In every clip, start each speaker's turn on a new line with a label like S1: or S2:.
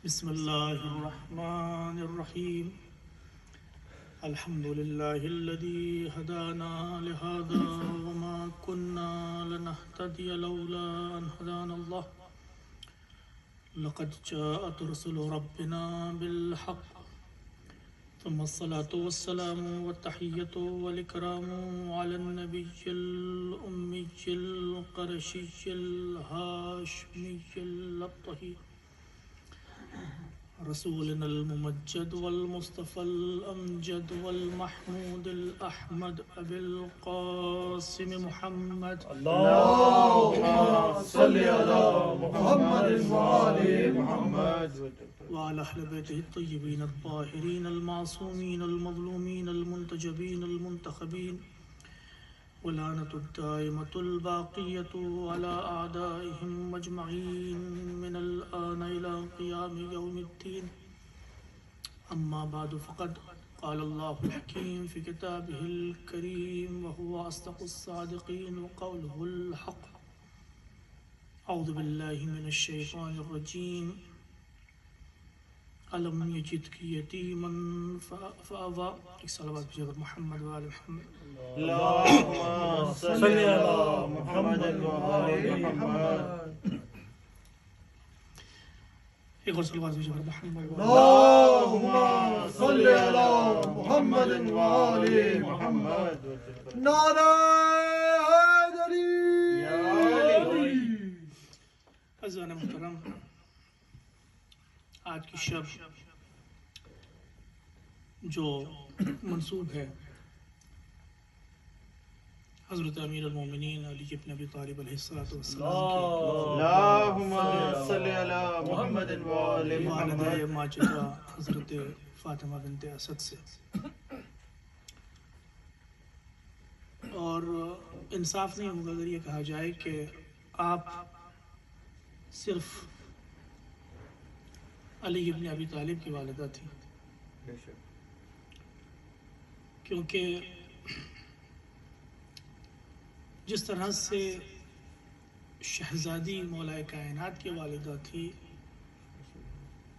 S1: بسم الله الرحمن الرحيم. الحمد لله الذي هدانا لهذا وما كنا لنهتدي لولا أن هدانا الله. لقد جاءت رسل ربنا بالحق. ثم الصلاة والسلام والتحية والإكرام على النبي الأمي القرشي الهاشمي الطهير رسولنا الممجد والمصطفى الأمجد والمحمود الأحمد أبي القاسم محمد.
S2: اللهم صل على محمد وآل محمد
S1: وعلى أهل بيته الطيبين الطاهرين المعصومين المظلومين المنتجبين المنتخبين، ولعنة الدائمة الباقية على أعدائهم أجمعين من الآن إلى قيام يوم الدين. أما بعد، فقد قال الله الحكيم في كتابه الكريم وهو أصدق الصادقين وقوله الحق. أعوذ بالله من الشيطان الرجيم. ألم يجدك يتيما فآوى. صلوات بجبر محمد وآل محمد.
S2: اللهم صل على محمد وآل محمد.
S1: ایک اور صلوات بجبر محمد وآل
S2: اللهم صل على محمد وآل محمد. نعرہ حیدری یا علی.
S1: عزیزان محترم، آج کی شب جو منسوب ہے حضرت امیر المومنین علی بن ابی طالب علیہ الصلوۃ والسلام
S2: اللهم صل على محمد وآل
S1: کی
S2: محمد.
S1: والدہ ماجدہ حضرت فاطمہ بنت اسد سے، اور انصاف نہیں ہوگا اگر یہ کہا جائے کہ آپ صرف علی بن ابی طالب کی والدہ تھی، کیونکہ جس طرح سے شہزادی مولا کائنات کی والدہ تھی،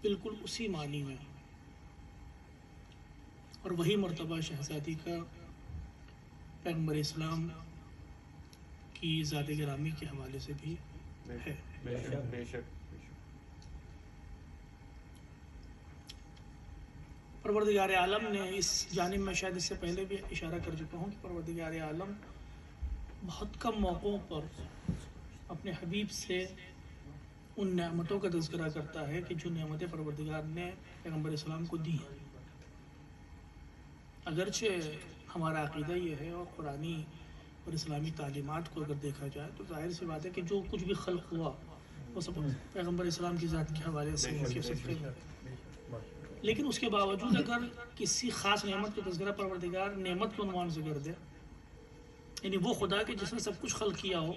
S1: بالکل اسی معنی میں، اور وہی مرتبہ شہزادی کا پیغمبر اسلام کی ذات گرامی کے حوالے سے بھی ہے.
S2: بے شک.
S1: پروردگار عالم نے اس جانب میں شاید اس سے پہلے بھی اشارہ کر چکا ہوں کہ پروردگار عالم بہت کم موقعوں پر اپنے حبیب سے ان نعمتوں کا تذکرہ کرتا ہے کہ جو نعمتیں پروردگار نے پیغمبر اسلام کو دی ہیں. اگرچہ ہمارا عقیدہ یہ ہے، اور قرآنی اور اسلامی تعلیمات کو اگر دیکھا جائے تو ظاہر سی بات ہے کہ جو کچھ بھی خلق ہوا وہ سب پیغمبر اسلام کی ذات کے حوالے سے کے صدقے میں. لیکن اس کے باوجود اگر کسی خاص نعمت کا تذکرہ پروردگار نعمت کے عنوان سے کر دے، یعنی وہ خدا کہ جس نے سب کچھ خلق کیا ہو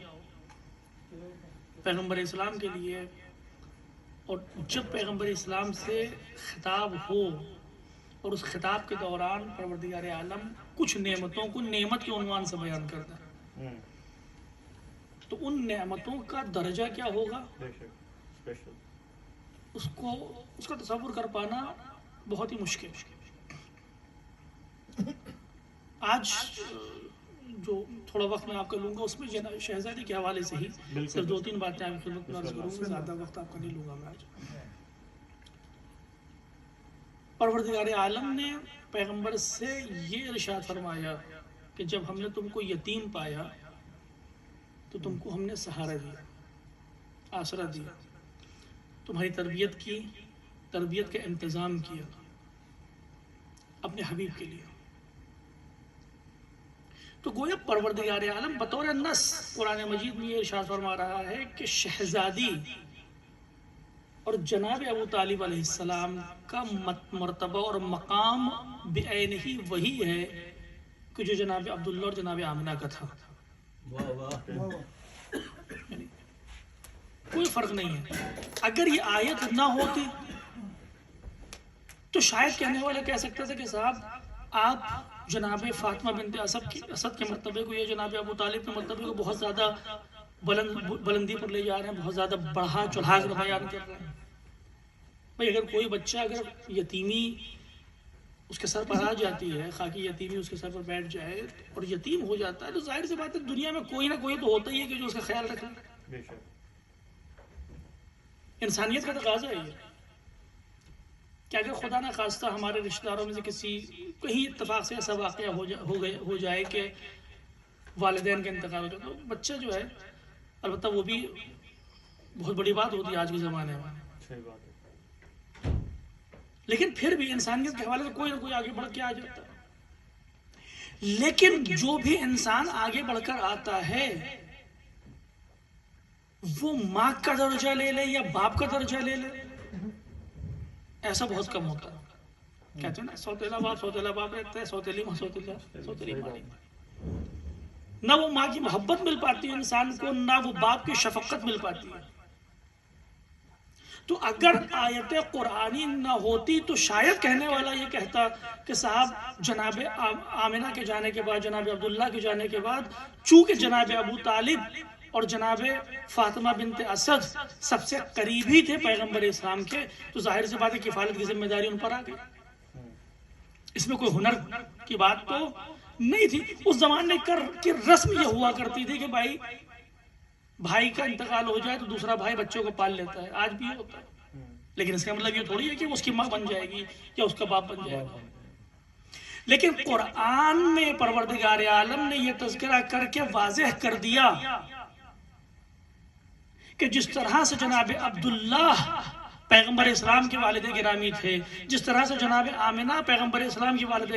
S1: پیغمبر اسلام کے لیے، اور جب پیغمبر اسلام سے خطاب ہو اور اس خطاب کے دوران پروردگار عالم کچھ نعمتوں کو نعمت کے عنوان سے بیان کرتا ہے، تو ان نعمتوں کا درجہ کیا ہوگا اس کا تصور کر پانا بہت ہی مشکل. آج جو تھوڑا وقت میں آپ کا لوں گا اس میں شہزادی کے حوالے سے ہی صرف 2-3 باتیں آپ کی خدمت میں عرض کروں گا، زیادہ وقت آپ کا نہیں لوں گا میں آج. پروردگار عالم نے پیغمبر سے یہ ارشاد فرمایا کہ جب ہم نے تم کو یتیم پایا تو تم کو ہم نے سہارا دیا، آسرا دیا، تمہاری تربیت کا انتظام کیا اپنے حبیب کے لیے. تو گویا پروردگار عالم بطور نص قرآن مجید میں یہ ارشاد فرما رہا ہے کہ شہزادی اور جناب ابو طالب علیہ السلام کا مرتبہ اور مقام بعینہ ہی وہی ہے کہ جو جناب عبداللہ اور جناب آمنہ کا تھا. یعنی کوئی فرق نہیں ہے. اگر یہ آیت نہ ہوتی تو شاید کہنے والے کہہ سکتے تھے کہ صاحب آپ جناب فاطمہ بنت اسد کے مرتبے کو یا جناب ابو طالب کے مرتبے کو بہت زیادہ بلندی پر لے جا رہے ہیں، بہت زیادہ بڑھا چڑھا کر بیان کر رہے ہیں. بھائی اگر کوئی بچہ اگر یتیمی اس کے سر پر آ جاتی ہے، خاکی یتیمی اس کے سر پر بیٹھ جائے اور یتیم ہو جاتا ہے، تو ظاہر سی بات ہے دنیا میں کوئی نہ کوئی تو ہوتا ہی ہے کہ جو اس کا خیال رکھے.
S2: بے شک.
S1: انسانیت کا تقاضا ہے یہ کہ اگر خدا نہ خواستہ ہمارے رشتہ داروں میں سے کسی کہیں اتفاق سے ایسا واقعہ ہو جائے کہ والدین کا انتقال ہو جائے، تو بچہ جو ہے، البتہ وہ بھی بہت بڑی بات ہوتی ہے آج کے زمانے میں،
S2: صحیح بات ہے.
S1: لیکن پھر بھی انسانیت کے حوالے سے کوئی نہ کوئی آگے بڑھ کے آ جاتا ہے. لیکن جو بھی انسان آگے بڑھ کر آتا ہے وہ ماں کا درجہ لے لے یا باپ کا درجہ لے لے، ایسا بہت کم ہوتا ہے. کہتے ہیں نا سوتیلا باپ رہتا ہے، سوتیلی ماں سوتیلی ماں. نہ وہ ماں کی محبت مل پاتی ہے انسان کو، نہ وہ باپ کی شفقت مل پاتی ہے. تو اگر آیت قرآنی نہ ہوتی تو شاید کہنے والا یہ کہتا کہ صاحب جناب آمنہ کے جانے کے بعد، جناب عبداللہ کے جانے کے بعد، چونکہ جناب ابو طالب اور جناب فاطمہ بنت اسد سب سے قریبی تھے پیغمبر اسلام کے، تو ظاہر سی بات ہے کفالت کی ذمہ داری ان پر آ گئی. اس میں کوئی ہنر کی بات تو نہیں تھی. اس زمانے کی رسم یہ ہوا کرتی تھی کہ بھائی کا انتقال ہو جائے تو دوسرا بھائی بچوں کو پال لیتا ہے. آج بھی یہ ہوتا ہے، لیکن اس کا مطلب یہ تھوڑی ہے کہ اس کی ماں بن جائے گی یا اس کا باپ بن جائے گا. لیکن قرآن میں پروردگار عالم نے یہ تذکرہ کر کے واضح کر دیا کہ جس طرح سے جناب عبداللہ پیغمبر اسلام کے والد گرامی تھے، جس طرح سے جناب آمنہ پیغمبر اسلام کی والد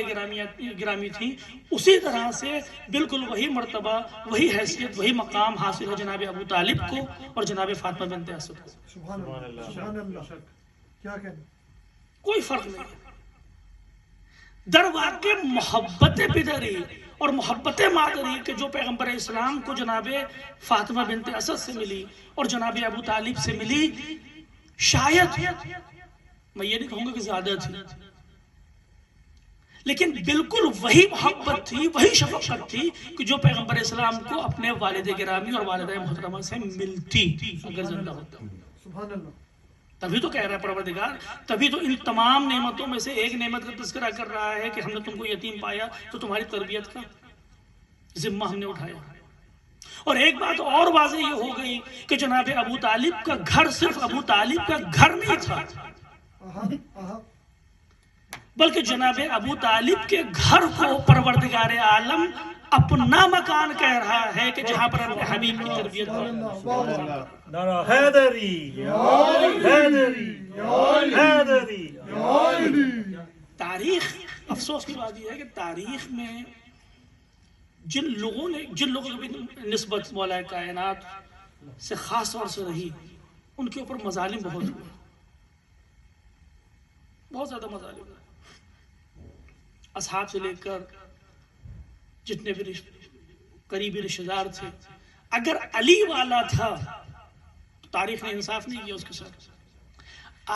S1: گرامی تھی، اسی طرح سے بالکل وہی مرتبہ، وہی حیثیت، وہی مقام حاصل ہے جناب ابو طالب کو اور جناب فاطمہ بنت اسد کو.
S2: سبحان اللہ.
S3: کیا کہنا،
S1: کوئی فرق نہیں. در واقع محبت پدری اور محبت مادری کہ جو پیغمبر اسلام کو جناب فاطمہ بنت اسد سے ملی اور جناب ابو طالب سے ملی، شاید میں یہ نہیں کہوں گا کہ زیادہ تھی، لیکن بالکل وہی محبت تھی، وہی شفقت تھی کہ جو پیغمبر اسلام کو اپنے والد گرامی اور والدہ محترمہ سے ملتی اگر زندہ ہوتا.
S3: سبحان اللہ.
S1: تبھی تو کہہ رہا ہے پروردگار، تبھی تو ان تمام نعمتوں میں سے ایک نعمت کا تذکرہ کر رہا ہے کہ ہم نے تم کو یتیم پایا تو تمہاری تربیت کا ذمہ ہم نے اٹھایا. اور ایک بات اور واضح یہ ہو گئی کہ جناب ابو طالب کا گھر صرف ابو طالب کا گھر نہیں تھا، بلکہ جناب ابو طالب کے گھر کو پروردگار عالم اپنا مکان کہہ رہا ہے کہ جہاں پر اپنے حبیب کی تربیت ہو.
S2: نعرہ حیدری، حیدری.
S1: تاریخ، افسوس کی بات یہ ہے کہ تاریخ میں جن لوگوں کی بھی نسبت مولا کائنات سے خاص طور سے رہی، ان کے اوپر مظالم بہت ہوئے، بہت زیادہ مظالم ہوئے. اصحاب سے لے کر جتنے بھی قریبی رشتہ دار تھے، اگر علی والا تھا تو تاریخ نے انصاف نہیں کیا اس کے ساتھ.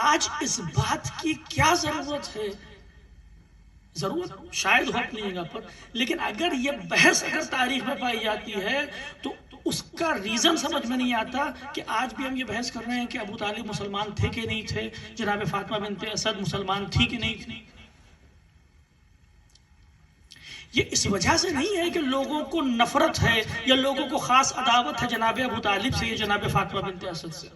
S1: آج اس بات کی کیا ضرورت ہے؟ ضرورت شاید ہو اپنی جگہ پر، لیکن اگر یہ بحث اگر تاریخ میں پائی جاتی ہے تو اس کا ریزن سمجھ میں نہیں آتا کہ آج بھی ہم یہ بحث کر رہے ہیں کہ ابو طالب مسلمان تھے کہ نہیں تھے، جناب فاطمہ بنت اسد مسلمان تھی کہ نہیں تھی. یہ اس وجہ سے نہیں ہے کہ لوگوں کو نفرت ہے یا لوگوں کو خاص عداوت ہے جناب ابو طالب سے یا جناب فاطمہ بنت اسد سے،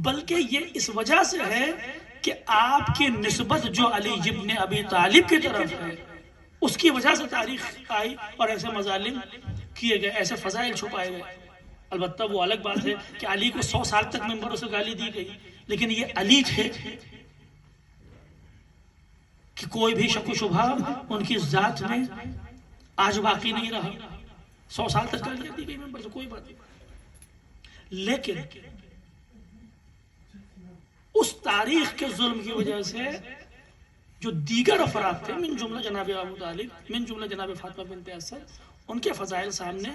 S1: بلکہ یہ اس وجہ سے ہے کہ آپ کی نسبت جو علی ابن ابی طالب کی طرف ہے اس کی وجہ سے تاریخ آئی اور ایسے مظالم کیے گئے، ایسے فضائل چھپائے گئے. البتہ وہ الگ بات ہے کہ علی کو 100 سال تک ممبروں سے گالی دی گئی، لیکن یہ علی تھے کہ کوئی بھی شک و شبہ ان کی ذات میں آج باقی نہیں رہا. 100 سال تک گالی دی گئی ممبر سے، کوئی بات نہیں. لیکن اس تاریخ کے ظلم کی وجہ سے جو دیگر افراد تھے، من جملہ جناب ابو طالب، من جملہ جناب فاطمہ بنت اسد، ان کے فضائل سامنے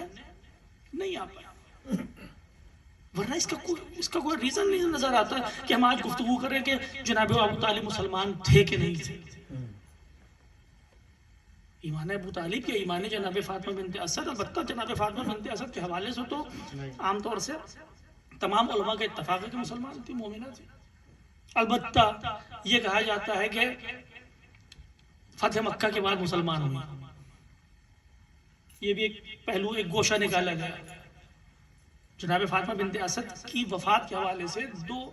S1: نہیں آ پائے. ورنہ اس کا کوئی ریزن نہیں نظر آتا کہ ہم آج گفتگو کریں کہ جناب ابو طالب مسلمان تھے کہ نہیں تھے. ایمان ابو طالب یا ایمان جناب فاطمہ بنت اسد، البتہ جناب فاطمہ بنت اسد کے حوالے سے تو عام طور سے تمام علماء کا اتفاق ہے کہ مسلمان تھی، مومنہ تھی۔ البتہ یہ کہا جاتا ہے کہ فتح مکہ کے بعد مسلمان ہوئی، یہ بھی ایک پہلو، ایک گوشہ نکالا گیا۔ جناب فاطمہ بنت اسد کی وفات کے حوالے سے دو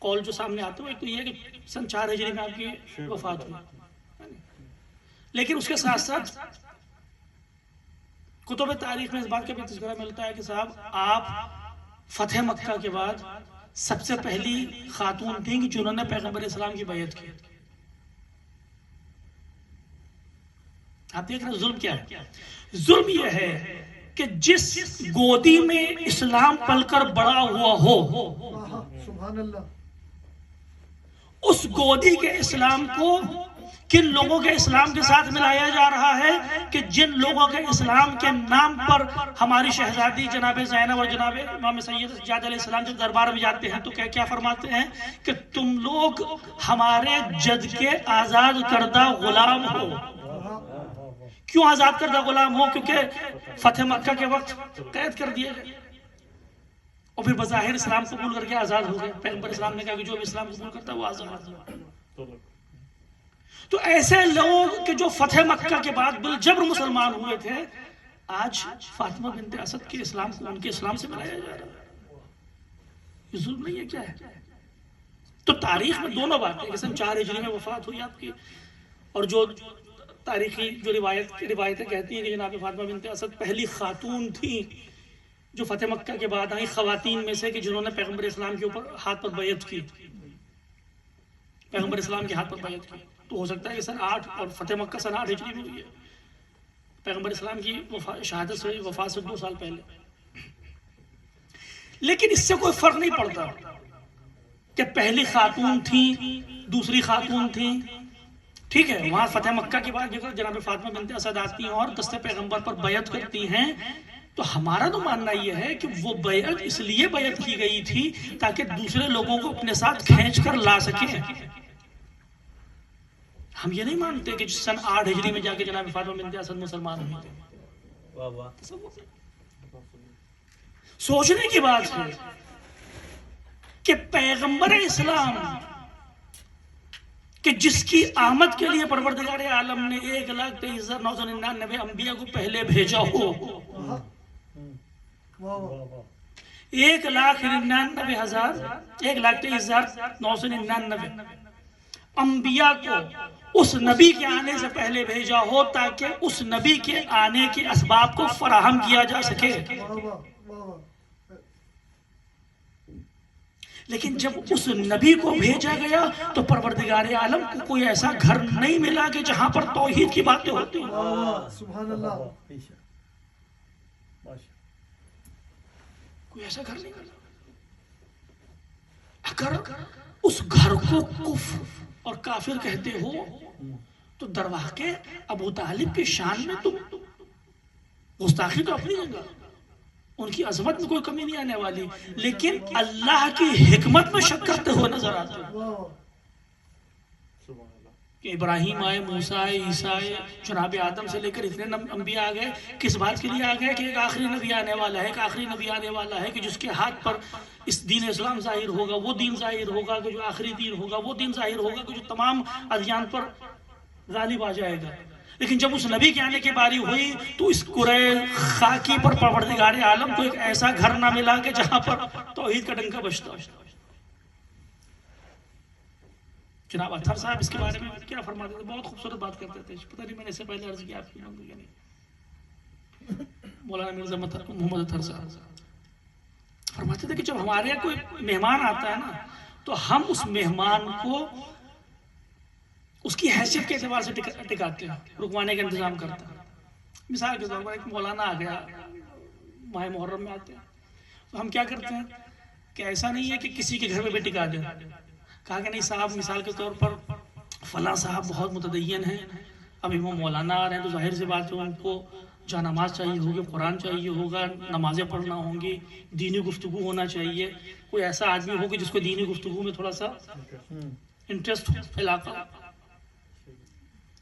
S1: قول جو سامنے آتے ہیں، ایک تو یہ ہے کہ سن 4 ہجری میں آپ کی وفات ہوئی، لیکن اس کے ساتھ ساتھ کتب تاریخ میں اس بات کا بھی تذکرہ ملتا ہے کہ صاحب آپ فتح مکہ کے بعد سب سے پہلی خاتون تھیں کہ جنہوں نے پیغمبر اسلام کی بیعت کی۔ آپ دیکھ رہے ہیں ظلم کیا ہے؟ ظلم یہ ہے کہ جس گودی میں اسلام پل کر بڑا ہوا ہو،
S3: سبحان اللہ،
S1: اس گودی کے اسلام کو کن لوگوں کے اسلام کے ساتھ ملایا جا رہا ہے کہ جن لوگوں کے اسلام کے نام پر ہماری شہزادی جناب زینب اور جناب امام سید سجاد علیہ السلام جب دربار میں جاتے ہیں تو کیا فرماتے ہیں کہ تم لوگ ہمارے جد کے آزاد کردہ غلام ہو۔ کیوں آزاد کردہ غلام ہو؟ کیونکہ فتح مکہ کے وقت قید کر دیے گئے اور پھر بظاہر اسلام قبول کر کے آزاد ہو گئے۔ پیغمبر اسلام نے کہا کہ جو بھی اسلام قبول کرتا ہے وہ آزاد ہے۔ تو ایسے لوگ کہ جو فتح مکہ کے بعد بالجبر مسلمان ہوئے تھے، آج فاطمہ بنت اسد کے اسلام کو ان کے اسلام سے ملایا جا رہا ہے۔ یہ ظلم نہیں ہے کیا ہے؟ تو تاریخ میں دونوں باتیں کہ سن 4 ہجری میں وفات ہوئی آپ کی، اور جو تاریخی جو روایتیں کہتی ہیں کہ جناب فاطمہ بنت اسد پہلی خاتون تھی جو فتح مکہ کے بعد آئی خواتین میں سے کہ جنہوں نے پیغمبر اسلام کے اوپر ہاتھ پر بیعت کی، پیغمبر اسلام کے ہاتھ پر بیعت کی۔ تو ہو سکتا ہے کہ سن 8 اور فتح مکہ سن 8 ہجری میں ہوئی ہے، پیغمبر اسلام کی شہادت سے وفات سے 2 سال پہلے۔ لیکن اس سے کوئی فرق نہیں پڑتا کہ پہلی خاتون تھی دوسری خاتون تھی، ٹھیک ہے، وہاں فتح مکہ کے بعد جناب فاطمہ بنت اسد آتی ہیں اور دست پیغمبر پر بیعت کرتی ہیں، تو ہمارا تو ماننا یہ ہے کہ وہ بیعت اس لیے بیعت کی گئی تھی تاکہ دوسرے لوگوں کو اپنے ساتھ کھینچ کر لا سکیں۔ ہم یہ نہیں مانتے کہ سن 8 ہجری میں جا کے جناب فاطمہ بنت اسد مسلمان ہوئی تھے۔ سوچنے کی بات ہے کہ پیغمبر اسلام کہ جس کی آمد کے لیے پروردگار عالم نے 1,23,999 انبیاء کو پہلے بھیجا ہو، 1,23,999 انبیاء کو اس نبی کے آنے سے پہلے بھیجا ہو تاکہ اس نبی کے آنے کے اسباب کو فراہم کیا جا سکے۔ لیکن جب اس نبی کو بھیجا گیا تو پروردگار عالم کو کوئی ایسا گھر نہیں ملا کہ جہاں پر توحید کی باتیں ہوتی ہیں۔
S3: سبحان اللہ،
S1: کوئی ایسا گھر نہیں ملا۔ اگر اس گھر کو کفر اور کافر کہتے ہو تو در واقع ابو طالب کی شان میں تم گستاخی تو اپنی جگہ، ان کی عظمت میں کوئی کمی نہیں آنے والی، لیکن اللہ کی حکمت میں شک کرتے ہوئے نظر آتے ہیں کہ ابراہیم آئے، موسیٰ آئے، عیسیٰ آئے، جناب آدم سے لے کر اتنے انبیاء آ گئے، کس بات کے لیے آ گئے کہ ایک آخری نبی آنے والا ہے، ایک آخری نبی آنے والا ہے کہ جس کے ہاتھ پر اس دین اسلام ظاہر ہوگا، وہ دین ظاہر ہوگا کہ جو آخری دین ہوگا، وہ دین ظاہر ہوگا کہ جو تمام ادیان پر غالب آ جائے گا۔ لیکن جب اس نبی کے آنے کی باری ہوئی تو اس کرے خاکی پر پروردگار عالم کو ایک ایسا گھر نہ ملا کہ جہاں پر توحید کا ڈنکا بجتا۔ جناب اطہر صاحب اس کے بارے میں کیا فرماتے تھے؟ بہت خوبصورت بات کرتے تھے، پتہ نہیں میں نے اس سے پہلے عرض کیا آپ کی یا نہیں۔ مولانا مرزا محمد اطہر صاحب فرماتے تھے کہ جب ہمارے یہاں کوئی مہمان آتا ہے نا تو ہم اس مہمان کو اس کی حیثیت کے اعتبار سے ٹکاتے ہیں، رکوانے کا انتظام کرتے ہیں۔ مثال کے طور پر ایک مولانا آ گیا، ماہ محرم میں آتے ہیں، تو ہم کیا کرتے ہیں کہ ایسا نہیں ہے کہ کسی کے گھر میں بھی ٹکا دیں۔ کہا کہ نہیں صاحب، مثال کے طور پر فلاں صاحب بہت متدین ہیں، ابھی وہ مولانا آ رہے ہیں تو ظاہر سی بات ہے ان کو جہاں نماز چاہیے ہوگی، قرآن چاہیے ہوگا، نمازیں پڑھنا ہوں گی، دینی گفتگو ہونا چاہیے، کوئی ایسا آدمی ہوگا جس کو دینی گفتگو میں تھوڑا سا انٹرسٹ ہو، علاقہ۔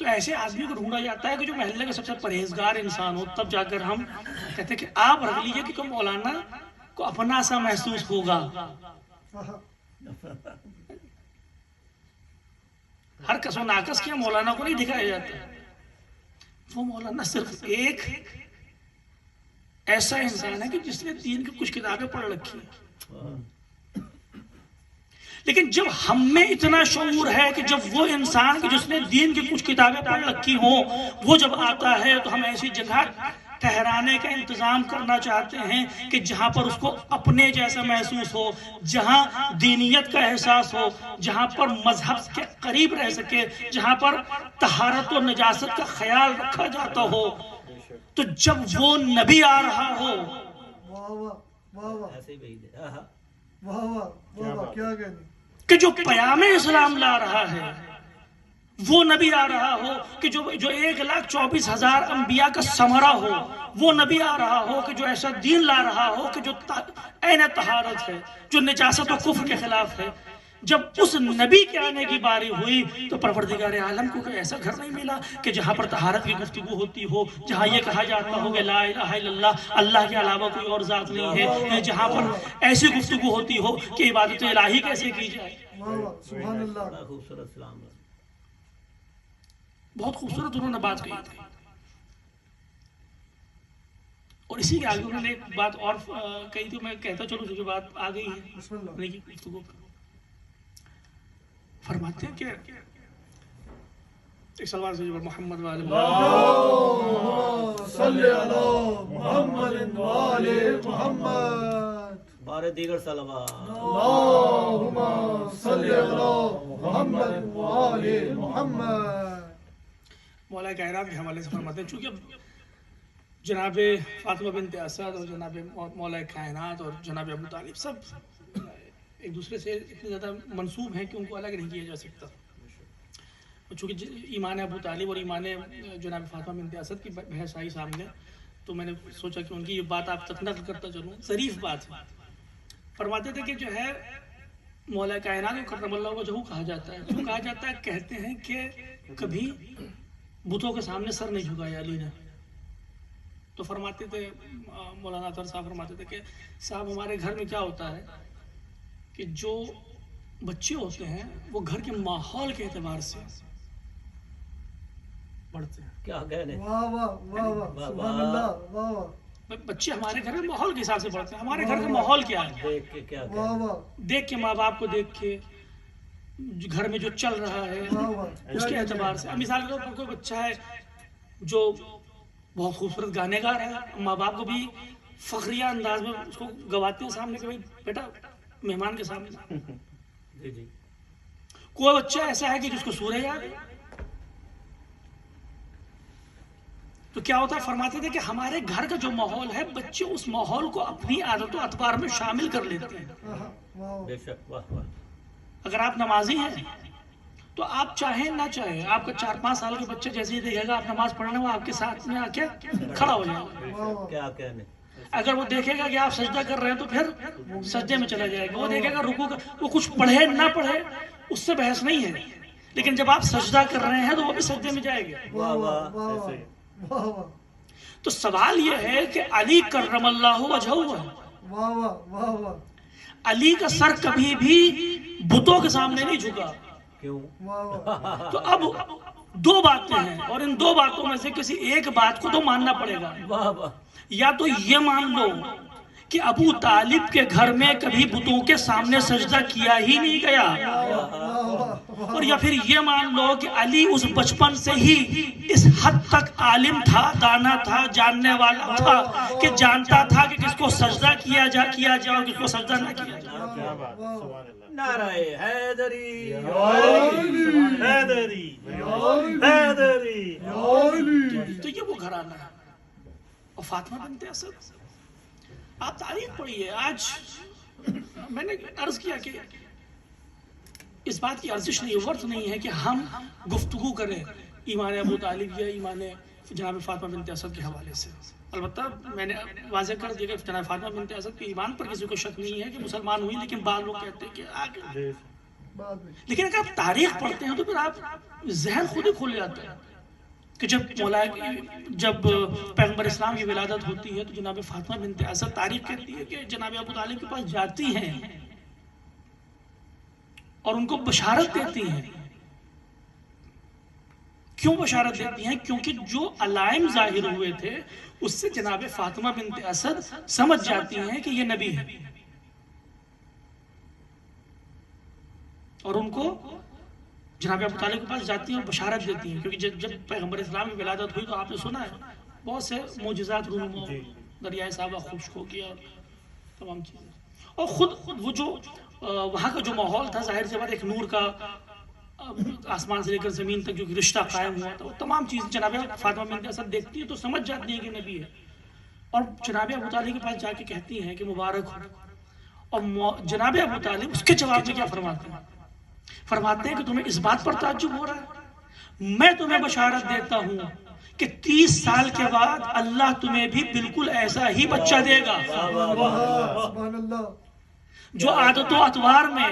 S1: تو ایسے آدمی کو ڈھونڈا جاتا ہے کہ جو محلے کا سب سے پرہیزگار انسان ہو، تب جا کر ہم کہتے ہیں کہ آپ رکھ لیجئے کہ کوئی مولانا کو اپنا سا محسوس ہوگا. ہر کس و ناقص کیا مولانا کو نہیں دکھایا جاتا. وہ مولانا صرف ایک ایسا انسان ہے کہ جس نے دین کی کچھ کتابیں پڑھ رکھی ہیں. لیکن جب ہم میں اتنا شعور ہے کہ جب وہ انسان کہ جس نے دین کی کچھ کتابیں پڑھ رکھی ہوں وہ جب آتا ہے تو ہم ایسی جگہ ٹھہرانے کا انتظام کرنا چاہتے ہیں کہ جہاں پر اس کو اپنے جیسا محسوس ہو, جہاں دینیت کا احساس ہو, جہاں پر مذہب کے قریب رہ سکے, جہاں پر طہارت و نجاست کا خیال رکھا جاتا ہو. تو جب وہ نبی آ رہا ہو کہ جو پیام اسلام لا رہا ہے, وہ نبی آ رہا ہو کہ جو 1,24,000 انبیاء کا ثمرہ ہو, وہ نبی آ رہا ہو کہ جو ایسا دین لا رہا ہو کہ جو عین طہارت ہے, جو نجاست و کفر کے خلاف ہے. جب اس نبی کے آنے کی باری ہوئی تو پروردگار عالم کو کوئی ایسا گھر نہیں ملا کہ جہاں پر طہارت کی گفتگو ہوتی ہو, جہاں یہ کہا جاتا ہو کہ لا الہ الا اللہ, اللہ کے علاوہ کوئی اور ذات نہیں ہے, جہاں پر ایسی گفتگو ہوتی ہو کہ عبادت الہی کیسے کی جائے.
S3: سبحان اللہ.
S1: بہت خوبصورت انہوں نے بات کہی تھی. اور اسی کے آگے انہوں نے ایک بات اور کہی تھی, میں کہتا چلوں جو بات آ گئی ہے گفتگو. فرماتے ہیں کہ ایک سلوات سے جو محمد والے
S3: صلی علی محمد والے محمد.
S4: بارے دیگر صلوات.
S3: اللہم صلی علی محمد والے محمد.
S1: مولا کائنات کے حوالے سے فرماتے ہیں چونکہ جناب فاطمہ بنت اسد اور جناب مولا کائنات اور جناب ابو طالب سب ایک دوسرے سے اتنے زیادہ منسوب ہیں کہ ان کو الگ نہیں کیا جا سکتا. چونکہ ایمان ابو طالب اور ایمان جناب فاطمہ بنت اسد کی بحث آئی سامنے, تو میں نے سوچا کہ ان کی یہ بات آپ تک نقل کرتا چلوں. ظریف بات ہے. فرماتے تھے کہ جو ہے مولا کائنات کو کرم اللہ وجہہ کہا جاتا ہے. کیوں کہا جاتا ہے؟ کہتے ہیں کہ کبھی بتوں کے سامنے سر نہیں جھکایا علی نے. تو فرماتے تھے مولانا اطہر صاحب فرماتے تھے کہ صاحب ہمارے گھر میں کیا ہوتا ہے کہ جو بچے ہوتے ہیں وہ گھر کے ماحول کے اعتبار سے بڑھتے ہیں.
S4: کیا کہنے,
S3: واہ واہ واہ واہ سبحان اللہ. واہ واہ.
S1: بچے ہمارے گھر میں ماحول کے حساب سے بڑھتے ہیں. ہمارے گھر کا ماحول کیا ہے؟
S4: دیکھ کے کیا
S3: واہ واہ.
S1: دیکھ کے, ماں باپ کو دیکھ کے, گھر میں جو چل رہا ہے اس کے اعتبار سے. اب مثال کے طور پر کوئی بچہ ہے جو بہت خوبصورت گانے گا رہا ہے, ماں باپ کو بھی فخریہ انداز میں اس کو گواتے ہیں سامنے کہ بھائی بیٹا مہمان کے سامنے.
S4: جی جی.
S1: کوئی بچہ ایسا ہے کہ جس کو سورہ یاد ہے, تو کیا ہوتا ہے؟ فرماتے تھے کہ ہمارے گھر کا جو ماحول ہے بچے اس ماحول کو اپنی عادت و اطوار میں شامل کر لیتے ہیں.
S4: بے شک. واہ واہ.
S1: اگر آپ نمازی ہیں تو آپ چاہیں نہ چاہیں, آپ کا 4-5 سال کے بچے جیسے ہی دیکھے گا آپ نماز پڑھنے, وہ آپ کے ساتھ میں آ کے کھڑا ہو جائے گا.
S4: کیا کہنے.
S1: اگر وہ دیکھے گا کہ آپ سجدہ کر رہے ہیں تو پھر سجدے میں چلا جائے گا. وہ دیکھے گا رکوع کا, وہ کچھ پڑھے نہ پڑھے اس سے بحث نہیں ہے, لیکن جب آپ سجدہ کر رہے ہیں تو وہ بھی سجدے میں جائے گا.
S3: واہ واہ واہ واہ.
S1: تو سوال یہ ہے کہ علی کرم اللہ وجہہ ہے,
S3: واہ واہ واہ واہ.
S1: علی کا سر کبھی بھی بتوں کے سامنے نہیں جھکا.
S4: کیوں؟
S3: واہ واہ.
S1: تو اب 2 باتیں ہیں اور ان 2 باتوں میں سے کسی ایک بات کو تو ماننا پڑے گا.
S4: واہ واہ.
S1: یا تو یہ مان لو کہ ابو طالب کے گھر میں کبھی بتوں کے سامنے سجدہ کیا ہی نہیں گیا, اور یا پھر یہ مان لو کہ علی اس بچپن سے ہی اس حد تک عالم تھا, دانا تھا, جاننے والا تھا کہ جانتا تھا کہ کس کو سجدہ کیا جائے اور کس کو سجدہ نہ کیا جائے.
S2: کیا بات. سبحان اللہ.
S4: نعرہ حیدری.
S2: حیدری حیدری.
S1: تو یہ وہ گھرانہ ہے. اور فاطمہ بنت اسد, آپ تاریخ پڑھیے. آج میں نے عرض کیا کہ اس بات کی ارزش نہیں, ورث نہیں ہے کہ ہم گفتگو کریں ایمان ابو طالب یا ایمان جناب فاطمہ بنت اسد کے حوالے سے. البتہ میں نے واضح کر دیا کہ جناب فاطمہ بنت اسد کے ایمان پر کسی کو شک نہیں ہے کہ مسلمان ہوئی, لیکن بعض لوگ کہتے ہیں کہ آگے. لیکن اگر آپ تاریخ پڑھتے ہیں تو پھر آپ ذہن خود ہی کھل جاتا ہے کہ جب پیغمبر اسلام کی ولادت ہوتی ہے تو جناب فاطمہ بنت اسد تاریخ کہتی ہے کہ جناب ابو طالب کے پاس جاتی ہیں اور ان کو بشارت دیتی ہیں. کیوں بشارت دیتی ہیں؟ کیونکہ جو علائم ظاہر ہوئے تھے اس سے جناب فاطمہ بنت اسد سمجھ جاتی ہیں کہ یہ نبی ہے، اور ان کو جناب ابو طالب کے پاس جاتی ہیں اور بشارت دیتی ہیں. کیونکہ جب پیغمبر اسلام کی ولادت ہوئی تو آپ نے سنا ہے بہت سے معجزات رونما، دریائے صحابہ خشک ہو گیا اور تمام چیزیں، اور خود وہ جو وہاں کا جو ماحول تھا ظاہر سی بات ایک نور کا آسمان سے لے کر زمین تک جو رشتہ قائم ہوا تھا، وہ تمام چیز جناب فاطمہ بنت اسد دیکھتی ہیں تو سمجھ جاتی ہیں کہ نبی ہے، اور جناب ابو طالب کے پاس جا کے کہتی ہیں کہ مبارک ہو. اور جناب ابو طالب اس کے جواب میں کیا فرماتے ہیں؟ فرماتے ہیں کہ تمہیں اس بات پر تعجب ہو رہا ہے، میں تمہیں بشارت دیتا ہوں کہ 30 سال کے بعد اللہ تمہیں بھی بالکل ایسا ہی بچہ دے گا
S3: سبحان اللہ.
S1: جو عادت و اطوار میں،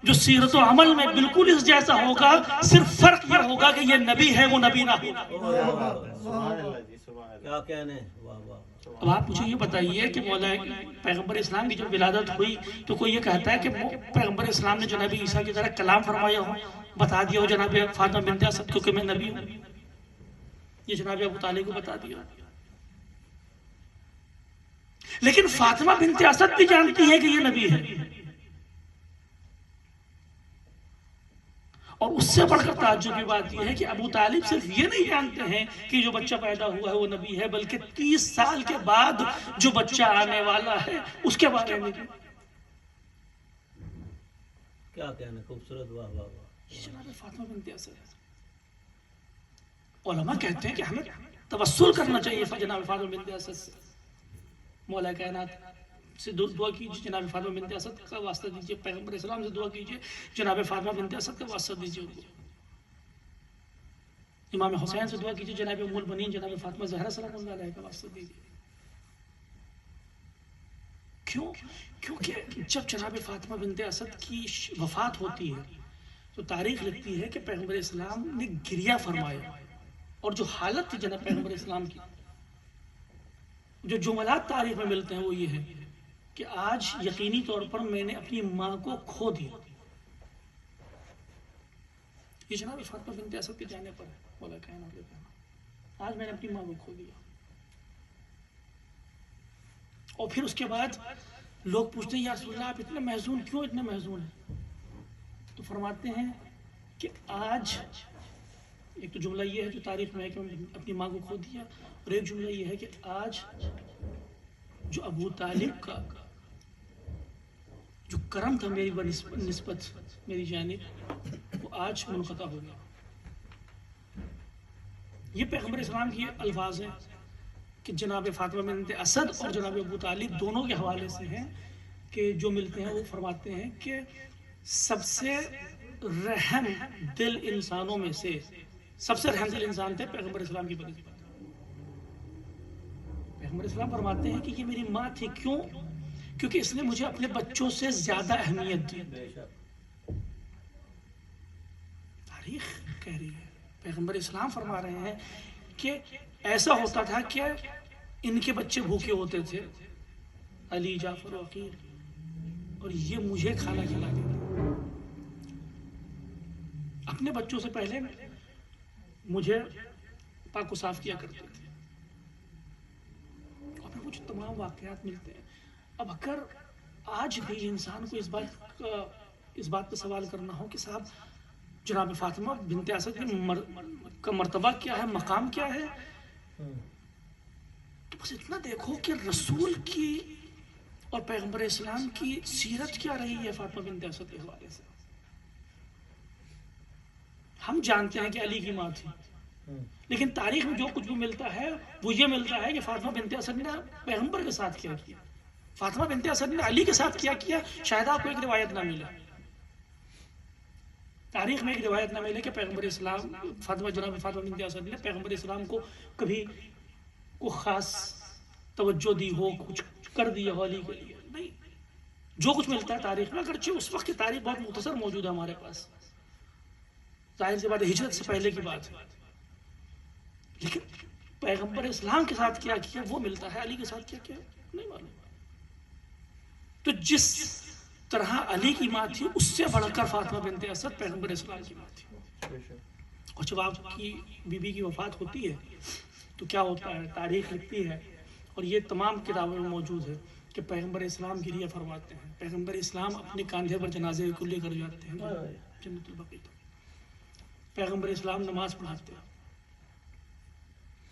S1: جو سیرت و عمل میں بالکل اس جیسا ہوگا، صرف فرق یہ ہوگا کہ یہ نبی ہے وہ نبی نہ ہوگا.
S2: سبحان اللہ جی، سبحان اللہ.
S4: کیا کہنے. واہ واہ.
S1: اب آپ مجھے یہ بتائیے کہ مولا پیغمبر اسلام کی جب ولادت ہوئی تو کوئی یہ کہتا ہے کہ پیغمبر اسلام نے جناب عیسیٰ کی طرح کلام فرمایا ہو، بتا دیا ہو جناب فاطمہ بنت اسد کو کہ میں نبی ہوں؟ یہ جناب ابو طالب کو بتا دیا. لیکن فاطمہ بنت اسد بھی جانتی ہے کہ یہ نبی ہے، اور اس سے بڑھ کر تعجب کی بات یہ ہے کہ ابو طالب صرف یہ نہیں جانتے ہیں کہ جو بچہ پیدا ہوا ہے وہ نبی ہے، بلکہ 30 سال کے بعد جو بچہ آنے والا ہے اس کے بارے میں
S4: کیا کہنے. خوبصورت. واہ واہ واہ.
S1: جناب فاطمہ بنت اسد. علماء کہتے ہیں کہ ہمیں توسل کرنا چاہیے جناب فاطمہ بنت اسد سے. مولا کائنات سے دعا کیجیے، جناب فاطمہ بنت اسد کا واسطہ دیجیے، پیغمبر اسلام سے دعا کیجیے، جناب فاطمہ بنت اسد کا واسطہ دیجیے ان کو. امام حسین سے دعا کیجیے، جناب ام البنین جناب فاطمہ زہرا سلام اللہ علیہ کا واسطہ دیجیے. کیوں؟ کیونکہ جب جناب فاطمہ بنت اسد کی وفات ہوتی ہے تو تاریخ لکھتی ہے کہ پیغمبر اسلام نے گریہ فرمایا، اور جو حالت تھی جناب پیغمبر اسلام کی، جو جملات تاریخ میں ملتے ہیں وہ یہ ہے کہ آج یقینی طور پر میں نے اپنی ماں کو کھو دیا. یہ جناب فاطمہ بنت اسد کے جانے پر ہے. مولا کائنات نے کہا آج میں نے اپنی ماں کو کھو دیا. اور پھر اس کے بعد لوگ پوچھتے ہیں یا رسول اللہ آپ اتنے محزون کیوں اتنے محزون ہیں؟ تو فرماتے ہیں کہ آج ایک تو جملہ یہ ہے جو تاریخ میں ہے کہ میں نے اپنی ماں کو کھو دیا، اور ایک جملہ یہ ہے کہ آج جو ابو طالب کا جو کرم تھا میری نسبت میری جانب وہ آج منقطع ہو گیا. یہ پیغمبر اسلام کی الفاظ ہیں کہ جناب فاطمہ بنت اسد اور جناب ابو طالب دونوں کے حوالے سے ہیں کہ جو ملتے ہیں وہ فرماتے ہیں کہ سب سے رحم دل انسانوں میں سے سب سے رحم دل انسان تھے پیغمبر اسلام کی بنسبت. پیغمبر اسلام فرماتے ہیں کہ یہ میری ماں تھی. کیوں؟ کیونکہ اس نے مجھے اپنے بچوں سے زیادہ اہمیت دی. تاریخ کہہ رہی ہے، پیغمبر اسلام فرما رہے ہیں کہ ایسا ہوتا تھا کہ ان کے بچے بھوکے ہوتے تھے، علی، جعفر و عقیل، اور یہ مجھے کھانا کھلاتے تھے. اپنے بچوں سے پہلے مجھے پاک و صاف کیا کرتے تھے. اور پھر کچھ تمام واقعات ملتے ہیں. اب اگر آج بھی انسان کو اس بات پہ سوال کرنا ہو کہ صاحب جناب فاطمہ بنت اسد کا مرتبہ کیا ہے، مقام کیا ہے، تو بس اتنا دیکھو کہ رسول کی اور پیغمبر اسلام کی سیرت کیا رہی ہے فاطمہ بنت اسد کے حوالے سے. ہم جانتے ہیں کہ علی کی ماں تھی، لیکن تاریخ میں جو کچھ بھی ملتا ہے وہ یہ ملتا ہے کہ فاطمہ بنت اسد نے پیغمبر کے ساتھ کیا کیا، فاطمہ بنت اسد نے علی کے ساتھ کیا. شاید آپ کو ایک روایت نہ ملے، تاریخ میں ایک روایت نہ ملے کہ پیغمبر اسلام جناب فاطمہ بنت اسد نے پیغمبر اسلام کو کبھی کو خاص توجہ دی ہو، کچھ کر دیا ہو علی کے لیے. نہیں، جو کچھ ملتا ہے تاریخ میں، اگرچہ اس وقت کی تاریخ بہت مختصر موجود ہے ہمارے پاس، ظاہر سی بات ہے ہجرت سے پہلے کی بات ہے، لیکن پیغمبر اسلام کے ساتھ کیا کیا وہ ملتا ہے، علی کے ساتھ کیا کیا نہیں معلوم۔ تو جس طرح علی کی ماں تھی اس سے بڑھ کر فاطمہ بنت اسد پیغمبر اسلام کی ماں تھی۔ اور جب آپ کی بیوی کی وفات ہوتی ہے تو کیا ہوتا ہے، تاریخ لکھتی ہے اور یہ تمام کتابوں میں موجود ہے کہ پیغمبر اسلام گریہ فرماتے ہیں، پیغمبر اسلام اپنے کاندھے پر جنازے کو لے کر جاتے ہیں جنت البقیع تک، پیغمبر اسلام نماز پڑھاتے ہیں۔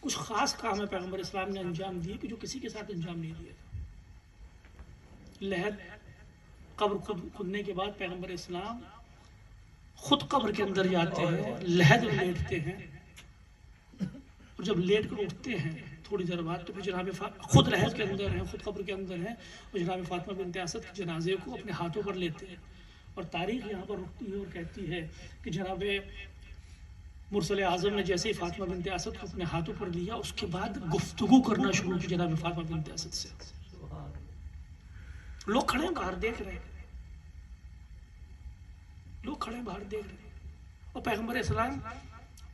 S1: کچھ خاص کام ہے پیغمبر اسلام نے انجام دیے کہ جو کسی کے ساتھ انجام نہیں دیا تھا۔ لحد قبر کھودنے کے بعد پیغمبر اسلام خود قبر کے اندر جاتے ہیں، لحد لیٹتے ہیں، اور جب لیٹ کر اٹھتے ہیں تھوڑی دیر بعد تو پھر جناب خود لحد کے اندر ہیں، خود قبر کے اندر ہیں، اور جناب فاطمہ بنت اسد کے جنازے کو اپنے ہاتھوں پر لیتے ہیں۔ اور تاریخ یہاں پر رکتی ہے اور کہتی ہے کہ جناب مرسل اعظم نے جیسے ہی فاطمہ بنت اسد کو اپنے ہاتھوں پر لیا اس کے بعد گفتگو کرنا شروع کی جناب فاطمہ بنت اسد سے۔ لوگ کھڑے ہیں باہر دیکھ رہے ہیں، لوگ کھڑے ہیں باہر دیکھ رہے ہیں، اور پیغمبر اسلام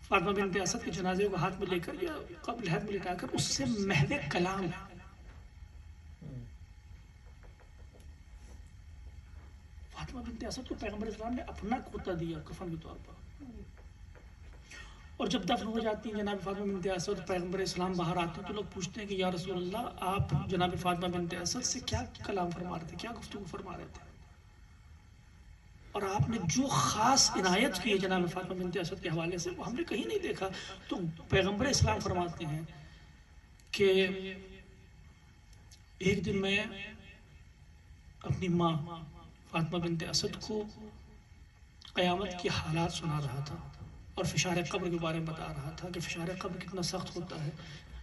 S1: فاطمہ بنت اسد کے جنازے کو ہاتھ میں لے کر یا قبر لحد میں لٹا کر اس سے محض کلام ہے۔ فاطمہ بنت اسد کو پیغمبر اسلام نے اپنا کرتا دیا کفن کے طور پر، اور جب دفن ہو جاتی ہیں جناب فاطمہ بنت اسد، پیغمبر اسلام باہر آتے ہیں تو لوگ پوچھتے ہیں کہ یا رسول اللہ آپ جناب فاطمہ بنت اسد سے کیا کلام فرما رہے تھے، کیا گفتگو فرما رہے تھے، اور آپ نے جو خاص عنایت کی ہے جناب فاطمہ بنت اسد کے حوالے سے وہ ہم نے کہیں نہیں دیکھا۔ تو پیغمبر اسلام فرماتے ہیں کہ ایک دن میں اپنی ماں فاطمہ بنت اسد کو قیامت کی حالات سنا رہا تھا اور فشار قبر کے بارے میں بتا رہا تھا کہ فشار قبر کتنا سخت ہوتا ہے،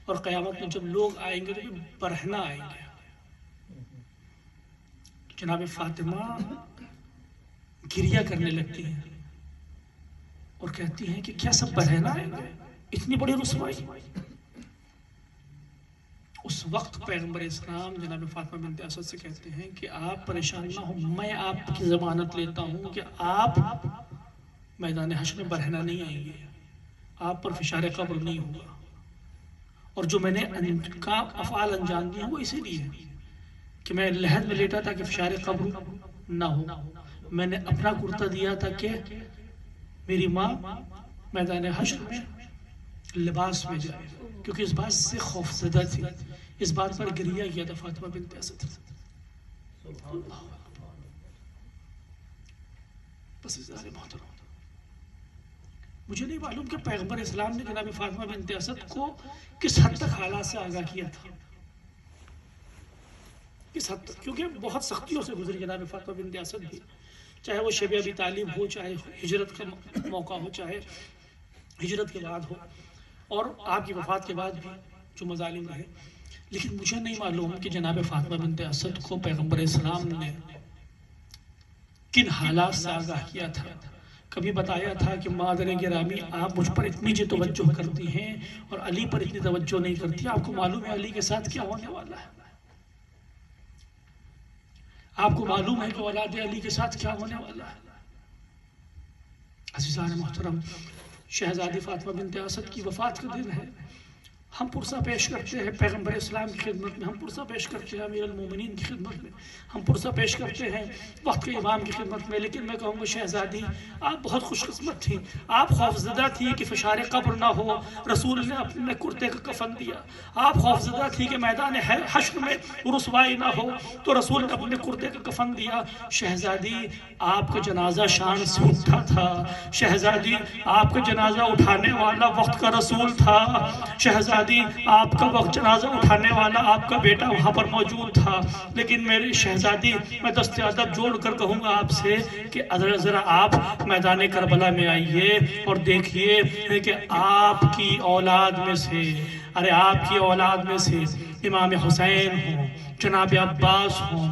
S1: اور قیامت میں جب لوگ آئیں گے تو برہنہ آئیں گے۔ جناب فاطمہ گریہ کرنے لگتی ہیں اور کہتی ہیں کہ کیا سب برہنہ آئیں گے، اتنی بڑی رسوائی۔ اس وقت پیغمبر اسلام جناب فاطمہ بنت اسد سے کہتے ہیں کہ آپ پریشان نہ ہوں، میں آپ کی ضمانت لیتا ہوں کہ آپ میدان حشر میں برہنہ نہیں آئیں گے، آپ پر فشار قبر نہیں ہوگا، اور جو میں نے افعال انجام دیے ہیں وہ اسی لیے کہ میں لحد میں لیٹا تھا کہ فشار قبر نہ ہو، میں نے اپنا کرتا دیا تھا کہ میری ماں میدان حشر میں لباس میں جائے، کیونکہ اس بات سے خوف زدہ تھی، اس بات پر گریہ کیا تھا فاطمہ بنت اسد۔ بس ازدار محترم، مجھے نہیں معلوم کہ پیغمبر اسلام نے جناب فاطمہ بنت اسد کو کس حد تک حالات سے آگاہ کیا تھا، کس حد تک، کیونکہ بہت سختیوں سے گزری جناب فاطمہ بنت اسد بھی، چاہے وہ شب ابی طالب ہو، چاہے ہجرت کا موقع ہو، چاہے ہجرت کے بعد ہو، اور آپ کی وفات کے بعد بھی جو مظالم رہے، لیکن مجھے نہیں معلوم کہ جناب فاطمہ بنت اسد کو پیغمبر اسلام نے کن حالات سے آگاہ کیا تھا۔ کبھی بتایا تھا کہ مادر گرامی آپ مجھ پر اتنی جو توجہ کرتی ہیں اور علی پر اتنی توجہ نہیں کرتی، آپ کو معلوم ہے علی کے ساتھ کیا ہونے والا ہے، آپ کو معلوم ہے کہ اولاد علی کے ساتھ کیا ہونے والا ہے۔ عزیزان محترم، شہزادی فاطمہ بنت اسد کی وفات کا دن ہے، ہم پرسہ پیش کرتے ہیں پیغمبر اسلام کی خدمت میں، ہم پرسہ پیش کرتے ہیں امیر المومنین کی خدمت میں، ہم پرسہ پیش کرتے ہیں وقت کے امام کی خدمت میں، لیکن میں کہوں گا شہزادی آپ بہت خوش قسمت تھیں، آپ خوفزدہ تھی کہ فشار قبر نہ ہو، رسول نے اپنے کرتے کا کفن دیا، آپ خوفزدہ تھی کہ میدان حشر میں رسوائی نہ ہو تو رسول نے اپنے کرتے کا کفن دیا۔ شہزادی آپ کا جنازہ شان سے اٹھا تھا، شہزادی آپ کا جنازہ اٹھانے والا وقت کا رسول تھا، شہزادی آپ کا وقت جنازہ اٹھانے والا آپ کا بیٹا وہاں پر موجود تھا، لیکن میری شہزادی میں دست ادب جوڑ کر کہوں گا آپ سے کہ ذرا آپ میدان کربلا میں آئیے اور دیکھیے کہ آپ کی اولاد میں سے، آپ کی اولاد میں سے امام حسین ہوں، جناب عباس ہوں،